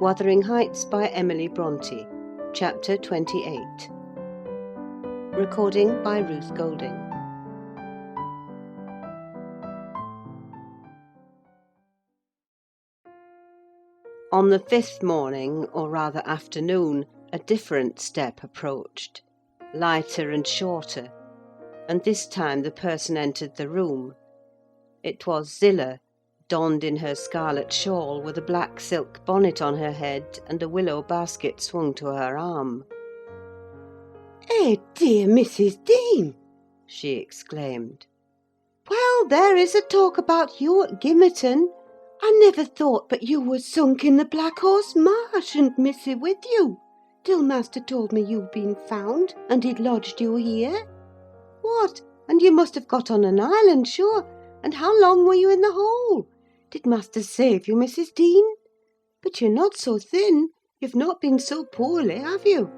Wuthering Heights by Emily Brontë, Chapter 28. Recording by Ruth Golding. On the fifth morning, or rather afternoon, a different step approached, lighter and shorter, and this time the person entered the room. It was Zillah, donned in her scarlet shawl, with a black silk bonnet on her head and a willow basket swung to her arm. "Eh, dear Mrs. Dean!" she exclaimed. "Well, there is a talk about you at Gimmerton. I never thought but you were sunk in the Black Horse Marsh, and Missy with you, till master told me you'd been found, and he'd lodged you here. What, and you must have got on an island, sure, and how long were you in the hole? Did master save you, Mrs. Dean? But you're not so thin, you've not been so poorly, have you?"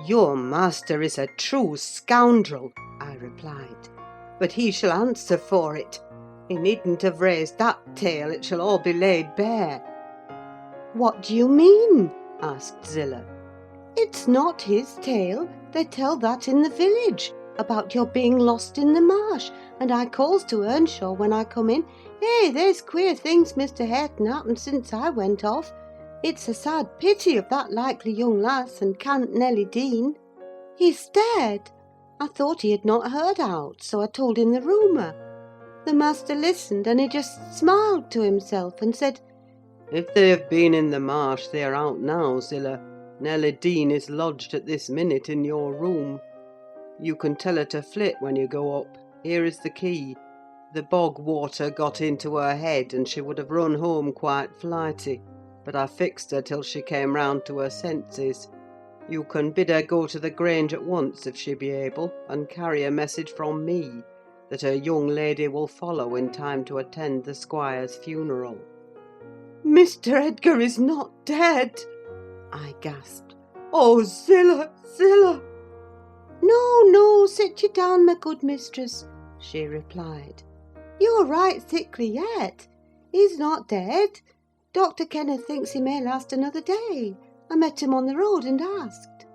"Your master is a true scoundrel," I replied, "but he shall answer for it. He needn't have raised that tale, it shall all be laid bare." "What do you mean?" asked Zillah. "It's not his tale, they tell that in the village, about your being lost in the marsh, and I calls to Earnshaw when I come in, 'Hey, there's queer things Mr. Hareton happened since I went off. It's a sad pity of that likely young lass, and can't Nelly Dean.' He stared. I thought he had not heard aught, so I told him the rumour. The master listened, and he just smiled to himself and said, "If they have been in the marsh, they are out now, Zillah. Nelly Dean is lodged at this minute in your room. You can tell her to flit when you go up. Here is the key. The bog water got into her head, and she would have run home quite flighty, but I fixed her till she came round to her senses. You can bid her go to the Grange at once, if she be able, and carry a message from me, that her young lady will follow in time to attend the squire's funeral." "Mr. Edgar is not dead!" I gasped. "Oh, Zillah, Zillah!" "No, no, sit you down, my good mistress," she replied. "You're right thickly yet. He's not dead. Dr. Kenneth thinks he may last another day. I met him on the road and asked."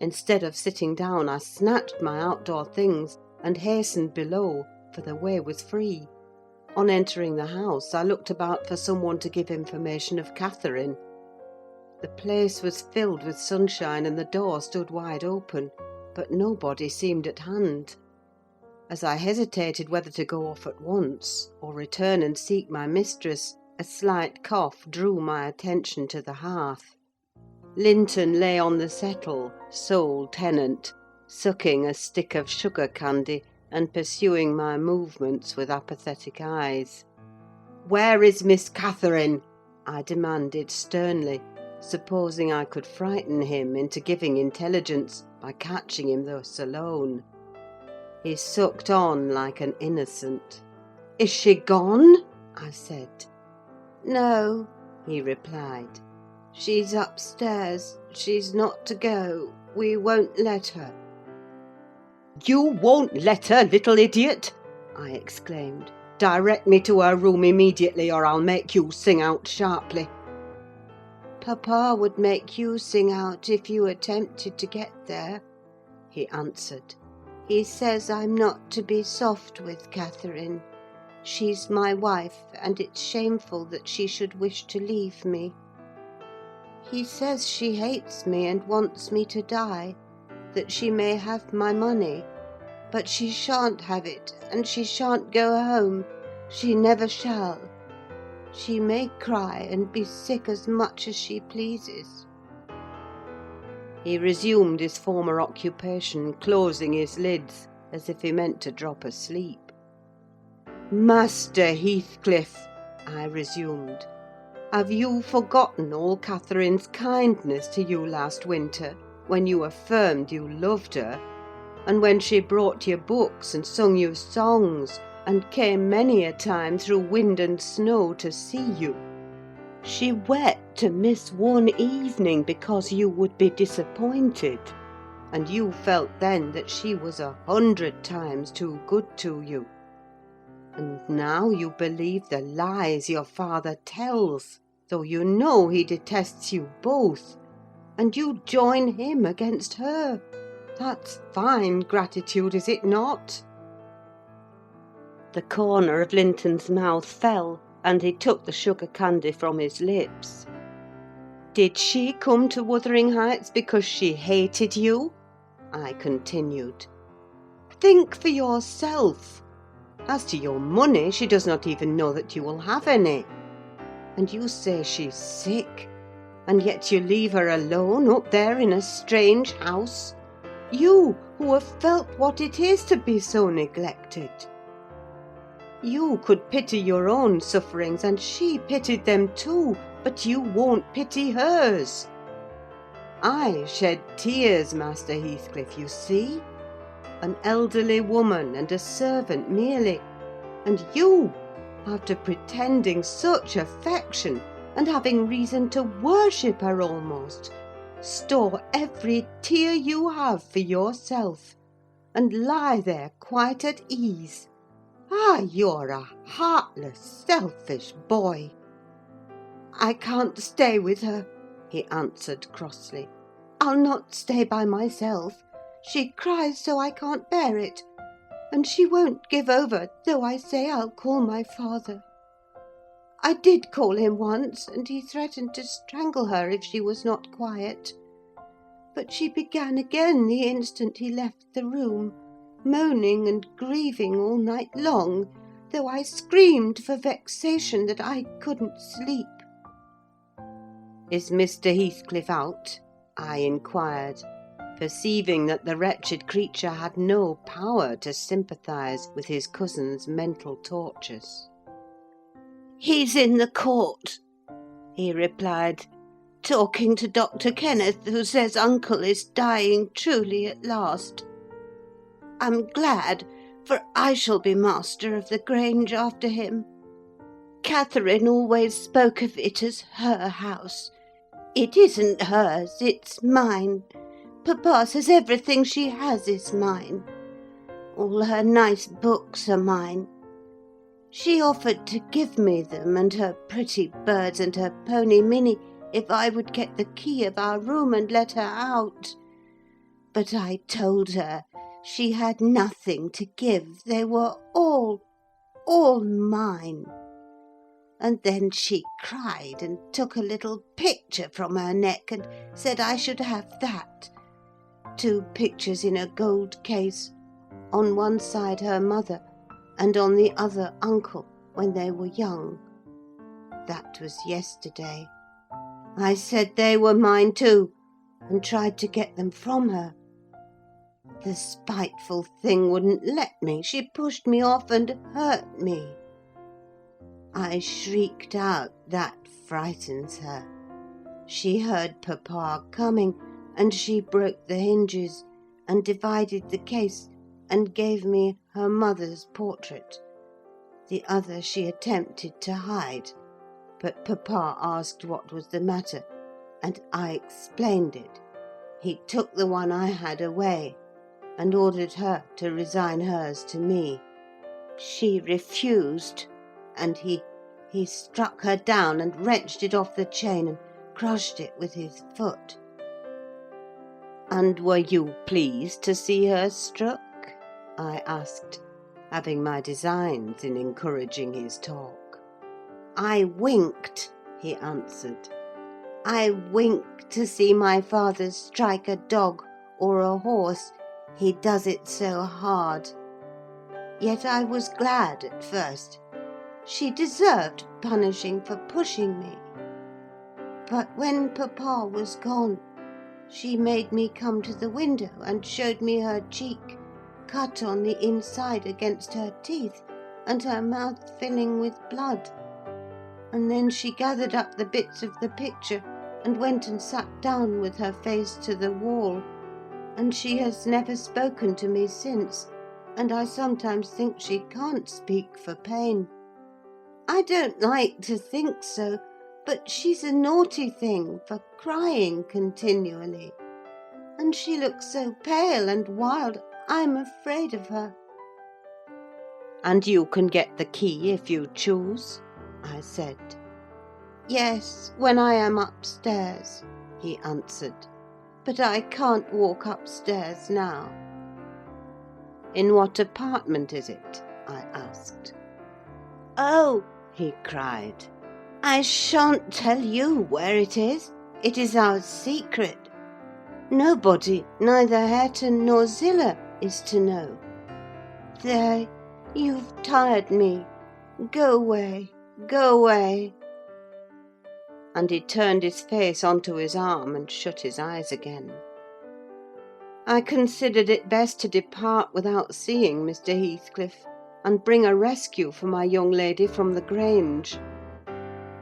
Instead of sitting down, I snatched my outdoor things and hastened below, for the way was free. On entering the house, I looked about for someone to give information of Catherine. The place was filled with sunshine, and the door stood wide open, but nobody seemed at hand. As I hesitated whether to go off at once, or return and seek my mistress, a slight cough drew my attention to the hearth. Linton lay on the settle, sole tenant, sucking a stick of sugar candy, and pursuing my movements with apathetic eyes. "Where is Miss Catherine?" I demanded sternly, supposing I could frighten him into giving intelligence by catching him thus alone. He sucked on like an innocent. "Is she gone?" I said. "No," he replied. "She's upstairs. She's not to go. We won't let her." "You won't let her, little idiot!" I exclaimed. "Direct me to her room immediately, or I'll make you sing out sharply." "Papa would make you sing out if you attempted to get there," he answered. "He says I'm not to be soft with Catherine. She's my wife, and it's shameful that she should wish to leave me. He says she hates me and wants me to die, that she may have my money, but she shan't have it, and she shan't go home. She never shall. She may cry and be sick as much as she pleases." He resumed his former occupation, closing his lids, as if he meant to drop asleep. "Master Heathcliff," I resumed, "have you forgotten all Catherine's kindness to you last winter, when you affirmed you loved her, and when she brought you books and sung you songs, and came many a time through wind and snow to see you? She wept to miss one evening because you would be disappointed, and you felt then that she was 100 times too good to you. And now you believe the lies your father tells. though you know he detests you both, and you join him against her. That's fine gratitude, is it not?" The corner of Linton's mouth fell, and he took the sugar candy from his lips. "Did she come to Wuthering Heights because she hated you?" I continued. "Think for yourself. As to your money, she does not even know that you will have any. And you say she's sick, and yet you leave her alone up there in a strange house. You, who have felt what it is to be so neglected. You could pity your own sufferings, and she pitied them too, but you won't pity hers. I shed tears, Master Heathcliff, you see. An elderly woman and a servant merely. And you, after pretending such affection, and having reason to worship her almost, store every tear you have for yourself, and lie there quite at ease. Ah, you're a heartless, selfish boy." "I can't stay with her," he answered crossly. "I'll not stay by myself. She cries so I can't bear it. And she won't give over, though I say I'll call my father. I did call him once, and he threatened to strangle her if she was not quiet. But she began again the instant he left the room, moaning and grieving all night long, though I screamed for vexation that I couldn't sleep." "Is Mr. Heathcliff out?" I inquired, perceiving that the wretched creature had no power to sympathise with his cousin's mental tortures. "He's in the court," he replied, "talking to Dr. Kenneth, who says uncle is dying truly at last. I'm glad, for I shall be master of the Grange after him. Catherine always spoke of it as her house. It isn't hers, it's mine. Papa says everything she has is mine. All her nice books are mine. She offered to give me them, and her pretty birds, and her pony Minnie, if I would get the key of our room and let her out. But I told her she had nothing to give, they were all mine. And then she cried and took a little picture from her neck and said I should have that. 2 pictures in a gold case, on one side her mother, and on the other uncle, when they were young. That was yesterday. I said they were mine too, and tried to get them from her. The spiteful thing wouldn't let me. She pushed me off and hurt me. I shrieked out, that frightens her. She heard Papa coming, and she broke the hinges, and divided the case, and gave me her mother's portrait. The other she attempted to hide, but Papa asked what was the matter, and I explained it. He took the one I had away, and ordered her to resign hers to me. She refused, and he struck her down and wrenched it off the chain and crushed it with his foot." "And were you pleased to see her struck?" I asked, having my designs in encouraging his talk. "I winked," he answered. "I winked to see my father strike a dog or a horse, he does it so hard. Yet I was glad at first. She deserved punishing for pushing me. But when Papa was gone, she made me come to the window and showed me her cheek, cut on the inside against her teeth, and her mouth filling with blood. And then she gathered up the bits of the picture and went and sat down with her face to the wall, and she has never spoken to me since, and I sometimes think she can't speak for pain. I don't like to think so, but she's a naughty thing for crying continually. And she looks so pale and wild, I'm afraid of her." "And you can get the key if you choose," I said. Yes, when I am upstairs, he answered. But I can't walk upstairs now. In what apartment is it? I asked. Oh, he cried, I shan't tell you where it is. It is our secret. Nobody, neither Hareton nor Zillah, is to know. There, you've tired me. Go away, go away. And he turned his face onto his arm and shut his eyes again. I considered it best to depart without seeing Mr. Heathcliff, and bring a rescue for my young lady from the Grange.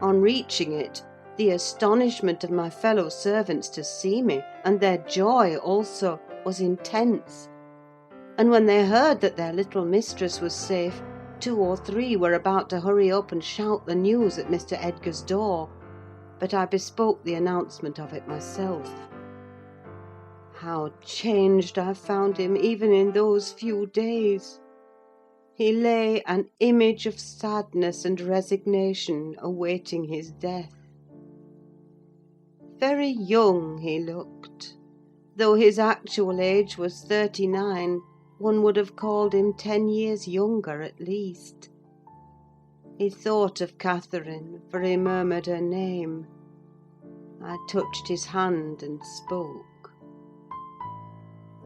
On reaching it, the astonishment of my fellow servants to see me, and their joy also, was intense; and when they heard that their little mistress was safe, 2 or 3 were about to hurry up and shout the news at Mr. Edgar's door, but I bespoke the announcement of it myself. How changed I found him, even in those few days! He lay an image of sadness and resignation, awaiting his death. Very young he looked. Though his actual age was 39, one would have called him 10 years younger at least. He thought of Catherine, for he murmured her name. I touched his hand and spoke.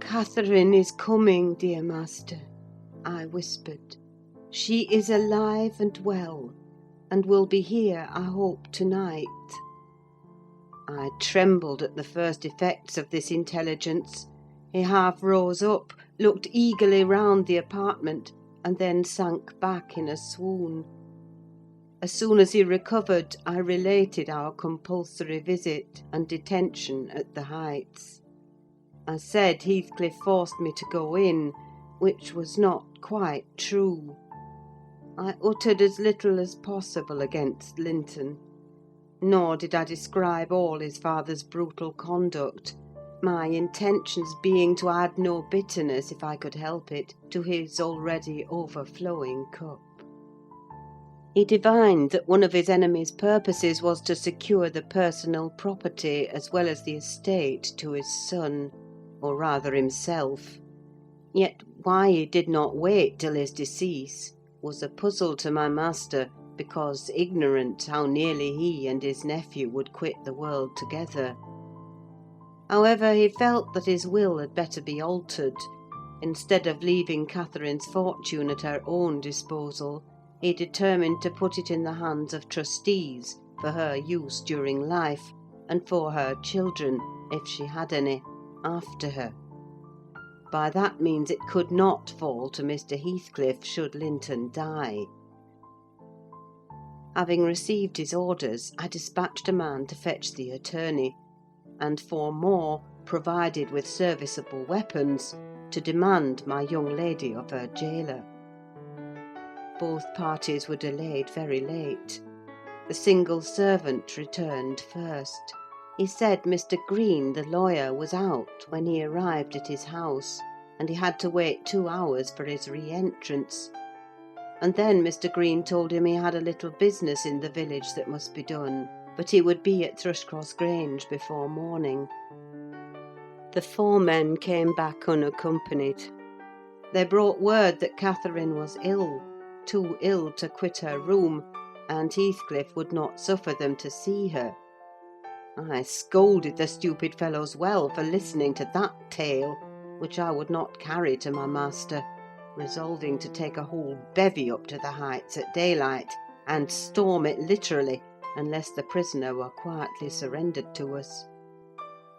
"Catherine is coming, dear master," I whispered. "She is alive and well, and will be here, I hope, tonight." I trembled at the first effects of this intelligence. He half rose up, looked eagerly round the apartment, and then sank back in a swoon. As soon as he recovered, I related our compulsory visit and detention at the Heights. I said Heathcliff forced me to go in, which was not quite true. I uttered as little as possible against Linton, nor did I describe all his father's brutal conduct, my intentions being to add no bitterness, if I could help it, to his already overflowing cup. He divined that one of his enemy's purposes was to secure the personal property, as well as the estate, to his son, or rather himself. Yet why he did not wait till his decease was a puzzle to my master, because ignorant how nearly he and his nephew would quit the world together. However, he felt that his will had better be altered. Instead of leaving Catherine's fortune at her own disposal, he determined to put it in the hands of trustees for her use during life, and for her children, if she had any, after her. By that means it could not fall to Mr. Heathcliff should Linton die. Having received his orders, I dispatched a man to fetch the attorney, and 4 more, provided with serviceable weapons, to demand my young lady of her gaoler. Both parties were delayed very late. The single servant returned first. He said Mr. Green, the lawyer, was out when he arrived at his house, and he had to wait 2 hours for his re-entrance. And then Mr. Green told him he had a little business in the village that must be done, but he would be at Thrushcross Grange before morning. The 4 men came back unaccompanied. They brought word that Catherine was ill, too ill to quit her room, and Heathcliff would not suffer them to see her. I scolded the stupid fellows well for listening to that tale, which I would not carry to my master, resolving to take a whole bevy up to the Heights at daylight, and storm it literally, unless the prisoner were quietly surrendered to us.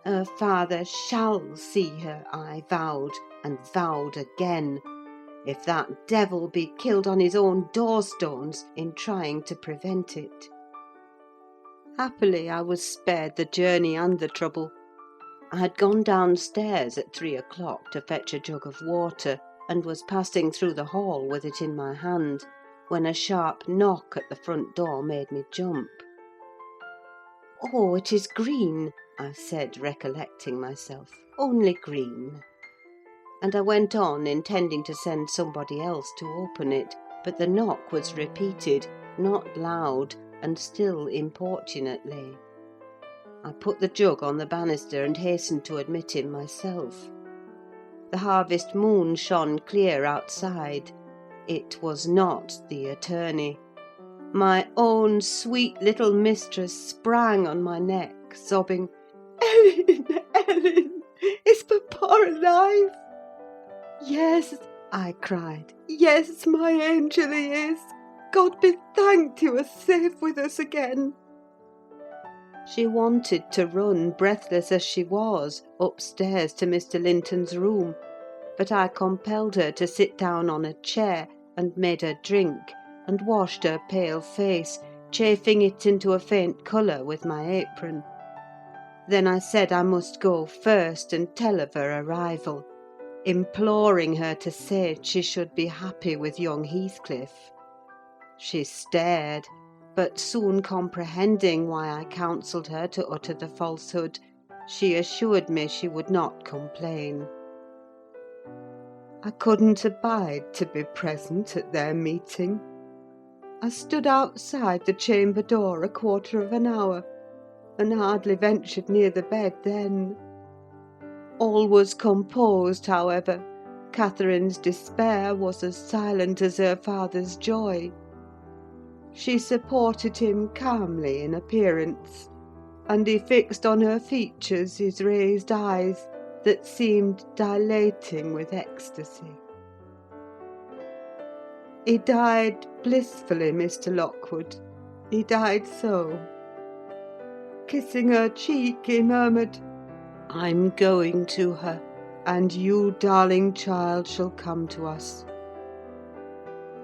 Her father shall see her, I vowed, and vowed again, if that devil be killed on his own door-stones in trying to prevent it. Happily, I was spared the journey and the trouble. I had gone downstairs at 3 o'clock to fetch a jug of water, and was passing through the hall with it in my hand, when a sharp knock at the front door made me jump. "Oh, it is Green," I said, recollecting myself. "Only Green." And I went on, intending to send somebody else to open it, but the knock was repeated, not loud, and still importunately. I put the jug on the banister and hastened to admit him myself. The harvest moon shone clear outside. It was not the attorney. My own sweet little mistress sprang on my neck, sobbing, "Ellen, Ellen, is Papa alive?" "Yes," I cried. "Yes, my angel, he is. God be thanked you are safe with us again." She wanted to run, breathless as she was, upstairs to Mr. Linton's room, but I compelled her to sit down on a chair, and made her drink, and washed her pale face, chafing it into a faint colour with my apron. Then I said I must go first and tell of her arrival, imploring her to say she should be happy with young Heathcliff. She stared, but soon comprehending why I counselled her to utter the falsehood, she assured me she would not complain. I couldn't abide to be present at their meeting. I stood outside the chamber door a quarter of an hour, and hardly ventured near the bed then. All was composed, however. Catherine's despair was as silent as her father's joy. She supported him calmly in appearance, and he fixed on her features his raised eyes that seemed dilating with ecstasy. He died blissfully, Mr. Lockwood. He died so. Kissing her cheek, he murmured, "I'm going to her, and you, darling child, shall come to us,"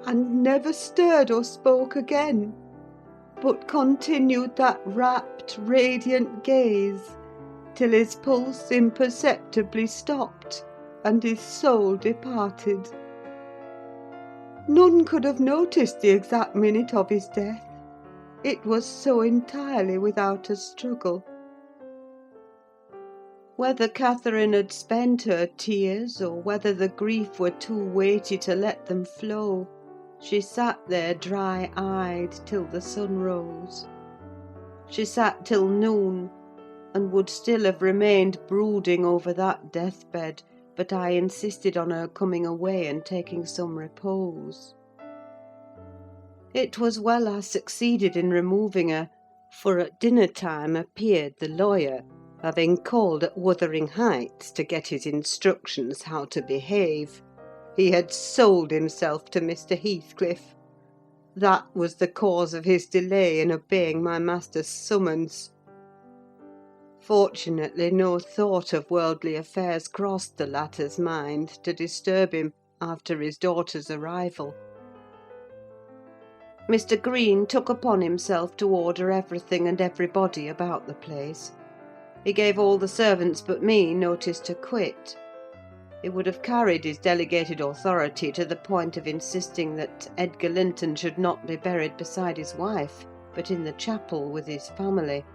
and never stirred or spoke again, but continued that rapt, radiant gaze, till his pulse imperceptibly stopped, and his soul departed. None could have noticed the exact minute of his death. It was so entirely without a struggle. Whether Catherine had spent her tears, or whether the grief were too weighty to let them flow, she sat there dry-eyed till the sun rose. She sat till noon, and would still have remained brooding over that deathbed, but I insisted on her coming away and taking some repose. It was well I succeeded in removing her, for at dinner-time appeared the lawyer, having called at Wuthering Heights to get his instructions how to behave. He had sold himself to Mr. Heathcliff. That was the cause of his delay in obeying my master's summons. Fortunately, no thought of worldly affairs crossed the latter's mind to disturb him after his daughter's arrival. Mr. Green took upon himself to order everything and everybody about the place. He gave all the servants but me notice to quit. He would have carried his delegated authority to the point of insisting that Edgar Linton should not be buried beside his wife, but in the chapel with his family.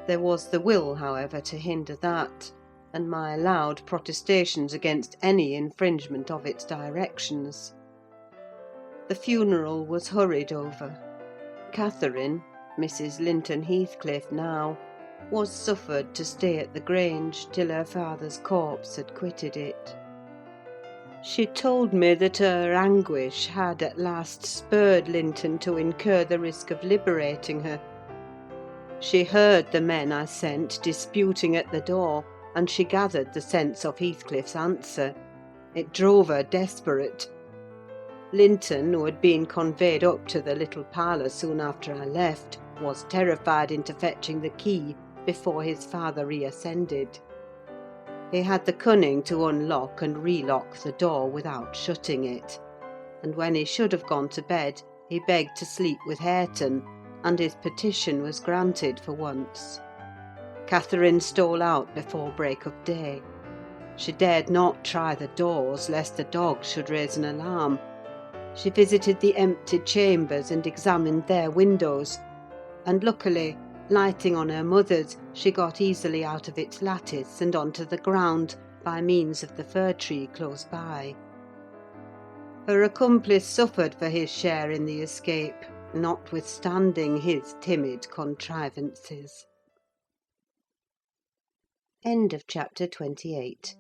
There was the will, however, to hinder that, and my loud protestations against any infringement of its directions. The funeral was hurried over. Catherine, Mrs. Linton Heathcliff now, was suffered to stay at the Grange till her father's corpse had quitted it. She told me that her anguish had at last spurred Linton to incur the risk of liberating her. She heard the men I sent disputing at the door, and she gathered the sense of Heathcliff's answer. It drove her desperate. Linton, who had been conveyed up to the little parlour soon after I left, was terrified into fetching the key before his father reascended. He had the cunning to unlock and relock the door without shutting it, and when he should have gone to bed, he begged to sleep with Hareton, and his petition was granted for once. Catherine stole out before break of day. She dared not try the doors, lest the dogs should raise an alarm. She visited the empty chambers and examined their windows, and luckily, lighting on her mother's, she got easily out of its lattice and onto the ground by means of the fir tree close by. Her accomplice suffered for his share in the escape, notwithstanding his timid contrivances. End of chapter 28.